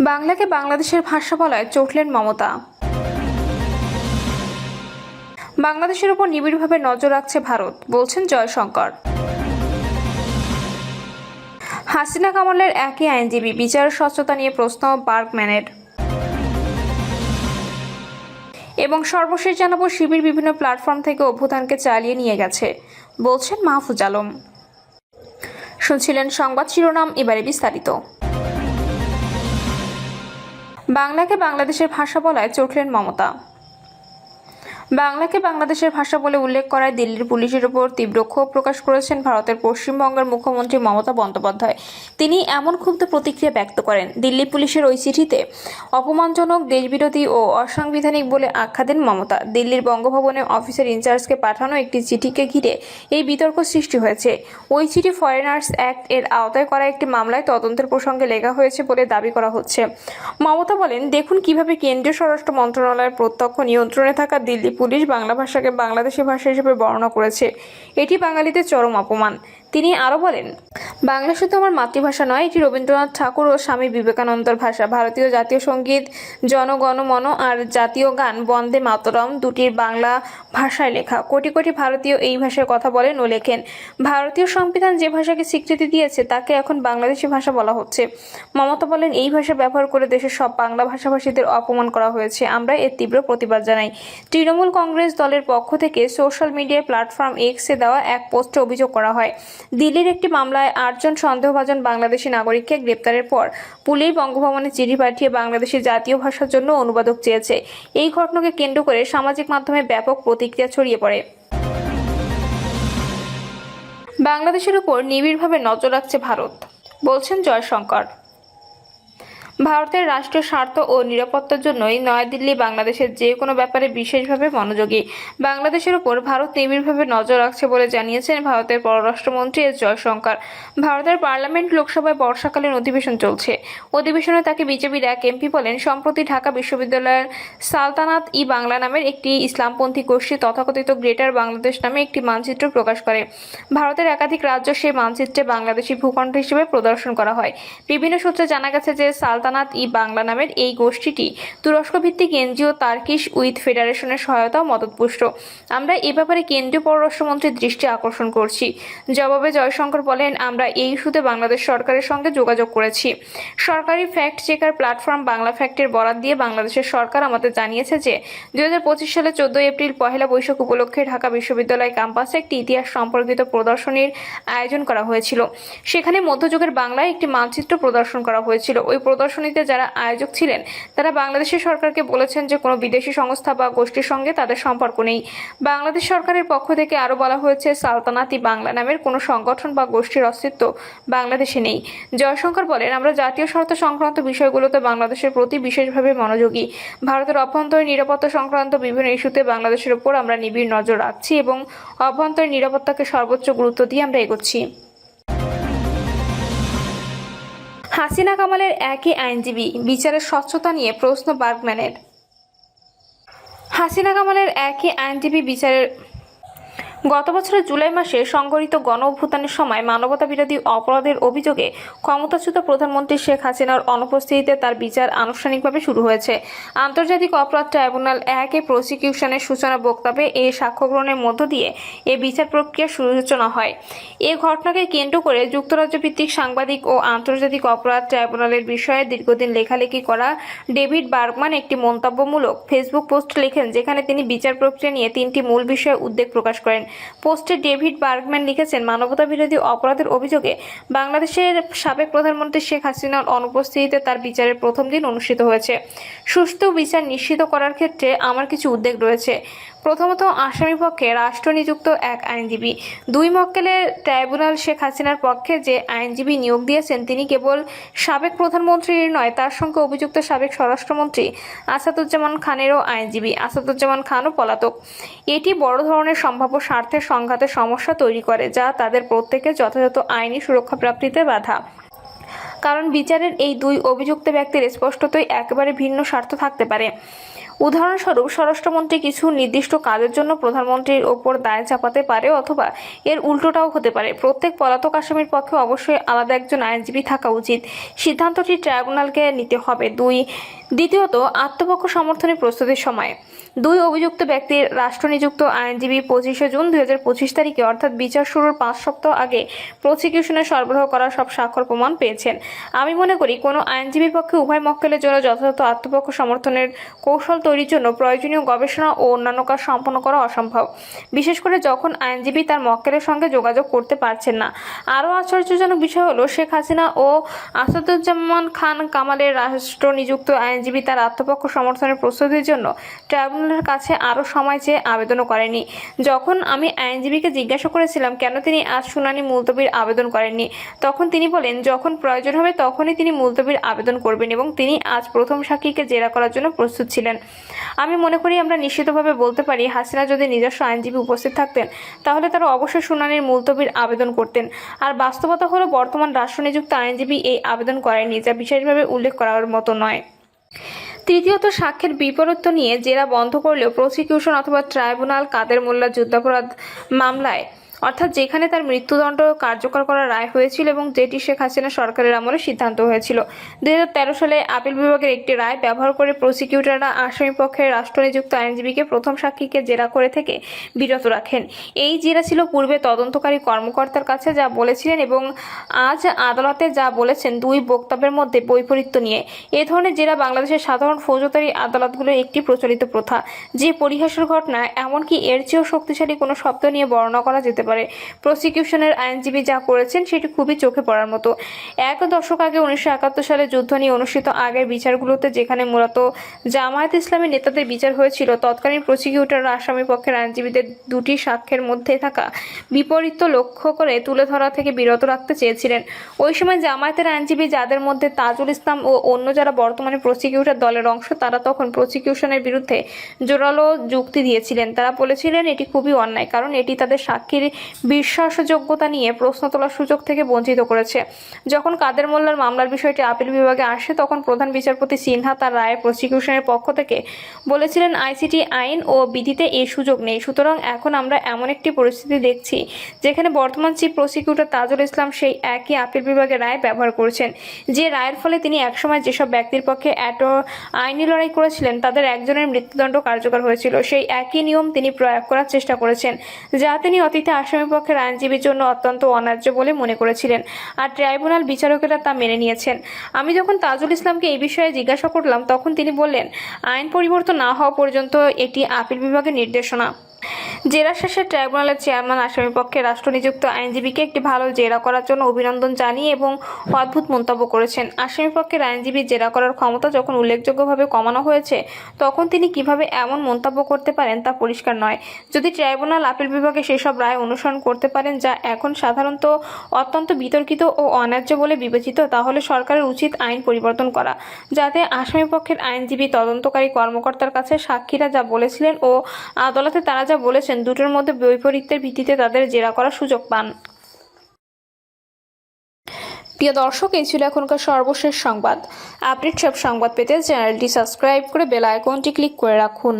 বাংলাকে বাংলাদেশের ভাষা বলায় চটলেন মমতা। বাংলাদেশের উপর নিবিড়ভাবে নজর রাখছে ভারত, বলছেন জয়শঙ্কর। হাসিনা কামালের একই আইনজীবী, বিচারের স্বচ্ছতা নিয়ে প্রশ্ন বার্গম্যানের। এবং সর্বশেষ জানাবো, শিবির বিভিন্ন প্ল্যাটফর্ম থেকে অভ্যুত্থানকে চালিয়ে নিয়ে গেছে, বলছেন মাহফুজ আলম। শুনছিলেন সংবাদ শিরোনাম, এবারে বিস্তারিত। বাংলাকে বাংলাদেশের ভাষা বলায় চটলেন মমতা। বাংলাকে বাংলাদেশের ভাষা বলে উল্লেখ করায় দিল্লির পুলিশের উপর তীব্র ক্ষোভ প্রকাশ করেছেন ভারতের পশ্চিমবঙ্গের মুখ্যমন্ত্রী মমতা বন্দ্যোপাধ্যায়। তিনি এমন ক্ষুব্ধ প্রতিক্রিয়া ব্যক্ত করেন। দিল্লি পুলিশের ওই চিঠিতে অপমানজনক, দেশবিরোধী ও অসাংবিধানিক বলে আখ্যা দেন মমতা। দিল্লির বঙ্গভবনে অফিসার ইনচার্জকে পাঠানো একটি চিঠিকে ঘিরে এই বিতর্ক সৃষ্টি হয়েছে। ওই চিঠি ফরেনার্স অ্যাক্ট এর আওতায় করা একটি মামলায় তদন্তের প্রসঙ্গে লেখা হয়েছে বলে দাবি করা হচ্ছে। মমতা বলেন, দেখুন কিভাবে কেন্দ্রীয় স্বরাষ্ট্র মন্ত্রণালয়ের প্রত্যক্ষ নিয়ন্ত্রণে থাকা দিল্লি পুলিশ বাংলা ভাষাকে বাংলাদেশি ভাষা হিসেবে বর্ণনা করেছে। এটি বাঙালিদের চরম অপমান। তিনি আরও বলেন, বাংলা শুধু আমার মাতৃভাষা নয়, এটি রবীন্দ্রনাথ ঠাকুর ও স্বামী বিবেকানন্দর ভাষা। ভারতীয় জাতীয় সঙ্গীত জনগণমন আর জাতীয় গান বন্দে মাতরম দুটির বাংলা ভাষায় লেখা। কোটি কোটি ভারতীয় এই ভাষায় কথা বলেন ও লেখেন। ভারতীয় সংবিধান যে ভাষাকে স্বীকৃতি দিয়েছে তাকে এখন বাংলাদেশি ভাষা বলা হচ্ছে। মমতা বলেন, এই ভাষা ব্যবহার করে দেশের সব বাংলা ভাষাভাষীদের অপমান করা হয়েছে। আমরা এর তীব্র প্রতিবাদ জানাই। তৃণমূল কংগ্রেস দলের পক্ষ থেকে সোশ্যাল মিডিয়া প্ল্যাটফর্ম এক্সে দেওয়া এক পোস্টে অভিযোগ করা হয়, দিল্লির একটি মামলায় 8 জন সন্দেহভাজন বাংলাদেশি নাগরিককে গ্রেপ্তারের পর পুলিশ বঙ্গভবনে চিঠি পাঠিয়ে বাংলাদেশের জাতীয় ভাষার জন্য অনুবাদক চেয়েছে। এই ঘটনাকে কেন্দ্র করে সামাজিক মাধ্যমে ব্যাপক প্রতিক্রিয়া ছড়িয়ে পড়ে। বাংলাদেশের উপর নিবিড়ভাবে নজর রাখছে ভারত, বলছেন জয়শঙ্কর। ভারতের রাষ্ট্রীয় স্বার্থ ও নিরাপত্তার জন্যই নয়াদিল্লি বাংলাদেশের যে কোনো ব্যাপারে বিশেষভাবে মনোযোগী। বাংলাদেশের উপর ভারত নিবিড়ভাবে নজর রাখছে বলে জানিয়েছেন ভারতের পররাষ্ট্রমন্ত্রী এস জয়শঙ্কর। ভারতের পার্লামেন্ট লোকসভায় বর্ষাকালীন অধিবেশন চলছে। অধিবেশনে তাকে বিজেপির এক এমপি বলেন, সম্প্রতি ঢাকা বিশ্ববিদ্যালয়ের সালতানাত ই বাংলা নামের একটি ইসলামপন্থী গোষ্ঠী তথাকথিত গ্রেটার বাংলাদেশ নামে একটি মানচিত্র প্রকাশ করে। ভারতের একাধিক রাজ্য সেই মানচিত্রে বাংলাদেশি ভূখণ্ড হিসেবে প্রদর্শন করা হয়। বিভিন্ন সূত্রে জানা গেছে যে সালতানাত ই বাংলা নামের এই গোষ্ঠীটি তুরস্ক ভিত্তিক এনজিও তার্কিশ উইথ ফেডারেশনের সহায়তা ও মদতপুষ্ট। আমরা এ ব্যাপারে কেন্দ্রীয় পররাষ্ট্রমন্ত্রীর দৃষ্টি আকর্ষণ করছি। জবাবে জয়শঙ্কর বলেন, আমরা এই ইস্যুতে বাংলাদেশ সরকারের সঙ্গে যোগাযোগ করেছি। সরকারি ফ্যাক্ট চেকার প্ল্যাটফর্ম বাংলা ফ্যাক্টের বরাত দিয়ে বাংলাদেশের সরকার আমাদের জানিয়েছে যে 2025 সালে 14 এপ্রিল পহেলা বৈশাখ উপলক্ষে ঢাকা বিশ্ববিদ্যালয় ক্যাম্পাসে একটি ইতিহাস সম্পর্কিত প্রদর্শনীর আয়োজন করা হয়েছিল। সেখানে মধ্যযুগের বাংলায় একটি মানচিত্র প্রদর্শন করা হয়েছিল। ওই প্রদর্শনীতে যারা আয়োজক ছিলেন তারা বাংলাদেশের সরকারকে বলেছেন যে কোনো বিদেশি সংস্থা বা গোষ্ঠীর সঙ্গে তাদের সম্পর্ক নেই। বাংলাদেশ সরকারের পক্ষ থেকে আরও বলা হয়েছে, সালতানাত ই বাংলা নামের কোনো সংগঠন বা গোষ্ঠীর অস্তিত্ব বাংলাদেশে নেই। জয়শঙ্কর বলেন, আমরা জাতীয় স্বার্থ সংক্রান্ত বিষয়গুলোতে বাংলাদেশের প্রতি বিশেষভাবে মনোযোগী। ভারতের অভ্যন্তরীণ নিরাপত্তা সংক্রান্ত বিভিন্ন ইস্যুতে বাংলাদেশের উপর আমরা নিবিড় নজর রাখছি এবং অভ্যন্তরীণ নিরাপত্তাকে সর্বোচ্চ গুরুত্ব দিয়ে আমরা এগোচ্ছি। হাসিনা কামালের একই আইনজীবী, বিচারের স্বচ্ছতা নিয়ে প্রশ্ন বার্গম্যানের। হাসিনা কামালের একই আইনজীবী বিচারের গত বছরের জুলাই মাসে সংঘটিত গণ অভ্যুত্থানের সময় মানবতাবিরোধী অপরাধের অভিযোগে ক্ষমতাচ্যুত প্রধানমন্ত্রী শেখ হাসিনার অনুপস্থিতিতে তার বিচার আনুষ্ঠানিকভাবে শুরু হয়েছে। আন্তর্জাতিক অপরাধ ট্রাইব্যুনাল 1 প্রসিকিউশনের সূচনা বক্তব্যে এই সাক্ষ্য গ্রহণের মধ্য দিয়ে এ বিচার প্রক্রিয়ার সূচনা হয়। এ ঘটনাকে কেন্দ্র করে যুক্তরাজ্য ভিত্তিক সাংবাদিক ও আন্তর্জাতিক অপরাধ ট্রাইব্যুনালের বিষয়ে দীর্ঘদিন লেখালেখি করা ডেভিড বার্গম্যান একটি মন্তব্যমূলক ফেসবুক পোস্ট লেখেন, যেখানে তিনি বিচার প্রক্রিয়া নিয়ে 3টি মূল বিষয়ে উদ্বেগ প্রকাশ করেন। পোস্টে ডেভিড বার্গম্যান লিখেছেন, মানবতাবিরোধী অপরাধের অভিযোগে বাংলাদেশের সাবেক প্রধানমন্ত্রী শেখ হাসিনার অনুপস্থিতিতে তার বিচারের প্রথম দিন অনুষ্ঠিত হয়েছে। সুষ্ঠু বিচার নিশ্চিত করার ক্ষেত্রে আমার কিছু উদ্বেগ রয়েছে। প্রথমত, আসামিপক্ষে রাষ্ট্র নিযুক্ত এক আইনজীবী। 2 মক্কেলের ট্রাইব্যুনাল শেখ হাসিনার পক্ষে যে আইনজীবী নিয়োগ দিয়েছেন তিনি কেবল সাবেক প্রধানমন্ত্রীর নয়, তার সঙ্গে অভিযুক্ত সাবেক স্বরাষ্ট্রমন্ত্রী আসাদুজ্জামান খানেরও আইনজীবী। আসাদুজ্জামান খানও পলাতক। এটি বড় ধরনের সম্ভাব্য স্বার্থের সংঘাতের সমস্যা তৈরি করে, যা তাদের প্রত্যেকের যথাযথ আইনি সুরক্ষা প্রাপ্তিতে বাধা। কারণ বিচারের এই 2 অভিযুক্ত ব্যক্তির স্পষ্টতই একেবারে ভিন্ন স্বার্থ থাকতে পারে। উদাহরণস্বরূপ, স্বরাষ্ট্রমন্ত্রী কিছু নির্দিষ্ট কাজের জন্য প্রধানমন্ত্রীর ওপর দায় চাপাতে পারে, অথবা এর উল্টোটাও হতে পারে। প্রত্যেক পলাতক আসামির পক্ষে অবশ্যই আলাদা একজন আইনজীবী থাকা উচিত। সিদ্ধান্তটি ট্রাইব্যুনালকে নিতে হবে। দ্বিতীয়ত, আত্মপক্ষ সমর্থনের প্রস্তুতির সময় দুই অভিযুক্ত ব্যক্তির রাষ্ট্রনিযুক্ত আইনজীবী 25শে জুন 2025 তারিখে অর্থাৎ বিচার শুরুর 5 সপ্তাহ আগে প্রসিকিউশনে সরবরাহ করা সব স্বাক্ষর প্রমাণ পেয়েছেন। আমি মনে করি কোনো আইনজীবীর পক্ষে উভয় মক্কেলের জন্য যথাযথ আত্মপক্ষ সমর্থনের কৌশল তৈরির জন্য প্রয়োজনীয় গবেষণা ও অন্যান্য কাজ সম্পন্ন করা অসম্ভব, বিশেষ করে যখন আইনজীবী তার মক্কেলের সঙ্গে যোগাযোগ করতে পারছেন না। আরও আশ্চর্যজনক বিষয় হলো, শেখ হাসিনা ও আসাদুজ্জামান খান কামালের রাষ্ট্রনিযুক্ত আইনজীবী তার আত্মপক্ষ সমর্থনের প্রস্তুতির জন্য ট্রাইব্যুনালের কাছে আরও সময় চেয়ে আবেদনও করেনি। যখন আমি আইনজীবীকে জিজ্ঞাসা করেছিলাম কেন তিনি আজ শুনানি মুলতবির আবেদন করেননি, তখন তিনি বলেন যখন প্রয়োজন হবে তখনই তিনি মুলতবির আবেদন করবেন এবং তিনি আজ প্রথম সাক্ষীকে জেরা করার জন্য প্রস্তুত ছিলেন। আমি মনে করি আমরা নিশ্চিতভাবে বলতে পারি, হাসিনা যদি নিজস্ব আইনজীবী উপস্থিত থাকতেন তাহলে তারা অবশ্যই শুনানির মুলতবির আবেদন করতেন। আর বাস্তবতা হলো বর্তমান রাষ্ট্রনিযুক্ত আইনজীবী এই আবেদন করেননি, যা বিশেষভাবে উল্লেখ করার মতো নয়। তৃতীয়ত, সাক্ষ্যের বিপরীত নিয়ে জেরা বন্ধ করলেও প্রসিকিউশন অথবা ট্রাইব্যুনাল কাদের মোল্লা যুদ্ধাপরাধ মামলায়, অর্থাৎ যেখানে তার মৃত্যুদণ্ড কার্যকর করার রায় হয়েছিল এবং যেটি শেখ হাসিনা সরকারের আমলে সিদ্ধান্ত হয়েছিল, 2013 সালে আপিল বিভাগের একটি রায় ব্যবহার করে প্রসিকিউটররা আসামিপক্ষের রাষ্ট্রনিযুক্ত আইনজীবীকে প্রথম সাক্ষীকে জেরা করে থেকে বিরত রাখেন। এই জেরা ছিল পূর্বে তদন্তকারী কর্মকর্তার কাছে যা বলেছিলেন এবং আজ আদালতে যা বলেছেন দুই বক্তব্যের মধ্যে বৈপরীত্য নিয়ে। এ ধরনের জেরা বাংলাদেশের সাধারণ ফৌজদারি আদালতগুলোর একটি প্রচলিত প্রথা, যে পরিহাসের ঘটনা এমনকি এর চেয়েও শক্তিশালী কোনো শব্দ নিয়ে বর্ণনা করা যেতে পারে। প্রসিকিউশনের আইনজীবী যা করেছেন সেটি খুবই চোখে পড়ার মতো। এক দশক আগে 1971 সালে যুদ্ধ নিয়ে অনুষ্ঠিত আগের বিচারগুলোতে, যেখানে মূলত জামায়াত ইসলামী নেতাদের বিচার হয়েছিল, তৎকালীন প্রসিকিউটররা আসামি পক্ষের আইনজীবীদের দুটি সাক্ষ্যের মধ্যে থাকা বিপরীত্য লক্ষ্য করে তুলে ধরা থেকে বিরত রাখতে চেয়েছিলেন। ওই সময় জামায়াতের আইনজীবী, যাদের মধ্যে তাজুল ইসলাম ও অন্য যারা বর্তমানে প্রসিকিউটর দলের অংশ, তারা তখন প্রসিকিউশনের বিরুদ্ধে জোরালো যুক্তি দিয়েছিলেন। তারা বলেছিলেন এটি খুবই অন্যায়, কারণ এটি তাদের সাক্ষীর বিশ্বাসযোগ্যতা নিয়ে প্রশ্ন তোলার সুযোগ থেকে বঞ্চিত করেছে। যখন কাদের মোল্লার মামলার বিষয়টি আপিল বিভাগে আসে, তখন প্রধান বিচারপতি সিনহা তার রায়ে প্রসিকিউশনের পক্ষ থেকে বলেছিলেন আইসিটি আইন ও বিধিতে এই সুযোগ নেই। সুতরাং এখন আমরা এমন একটি পরিস্থিতি দেখছি যেখানে বর্তমান চিফ প্রসিকিউটর তাজুল ইসলাম সেই একই আপিল বিভাগের রায় ব্যবহার করেছেন, যে রায়ের ফলে তিনি একসময় যেসব ব্যক্তির পক্ষে আইনি লড়াই করেছিলেন তাদের একজনের মৃত্যুদণ্ড কার্যকর হয়েছিল। সেই একই নিয়ম তিনি প্রয়োগ করার চেষ্টা করেছেন, যা তিনি অতীতে আসামিপক্ষের আইনজীবীর জন্য অত্যন্ত অন্যায্য বলে মনে করেছিলেন, আর ট্রাইব্যুনাল বিচারকেরা তা মেনে নিয়েছেন। আমি যখন তাজুল ইসলামকে এই বিষয়ে জিজ্ঞাসা করলাম, তখন তিনি বললেন আইন পরিবর্তন না হওয়া পর্যন্ত এটি আপিল বিভাগের নির্দেশনা। জেরা শেষে ট্রাইব্যুনালের চেয়ারম্যান আসামিপক্ষে রাষ্ট্রনিযুক্ত আইনজীবীকে একটি ভালো জেরা করার জন্য অভিনন্দন জানিয়ে এবং অদ্ভুত মন্তব্য করেছেন। আসামিপক্ষের আইনজীবী জেরা করার ক্ষমতা যখন উল্লেখযোগ্যভাবে কমানো হয়েছে, তখন তিনি কিভাবে এমন মন্তব্য করতে পারেন তা পরিষ্কার নয়। যদি ট্রাইব্যুনাল আপিল বিভাগে সেসব রায় অনুসরণ করতে পারেন যা এখন সাধারণত অত্যন্ত বিতর্কিত ও অন্যায্য বলে বিবেচিত, তাহলে সরকারের উচিত আইন পরিবর্তন করা, যাতে আসামিপক্ষের আইনজীবী, তদন্তকারী কর্মকর্তার কাছে সাক্ষীরা যা বলেছিলেন ও আদালতে তারা যা বলেছেন দুটোর মধ্যে বৈপরীত্যের ভিত্তিতে তাদের জেরা করার সুযোগ পান। প্রিয় দর্শক, এই ছিল এখনকার সর্বশেষ সংবাদ। আপডেট সব সংবাদ পেতে চ্যানেলটি সাবস্ক্রাইব করে বেল আইকনটি ক্লিক করে রাখুন।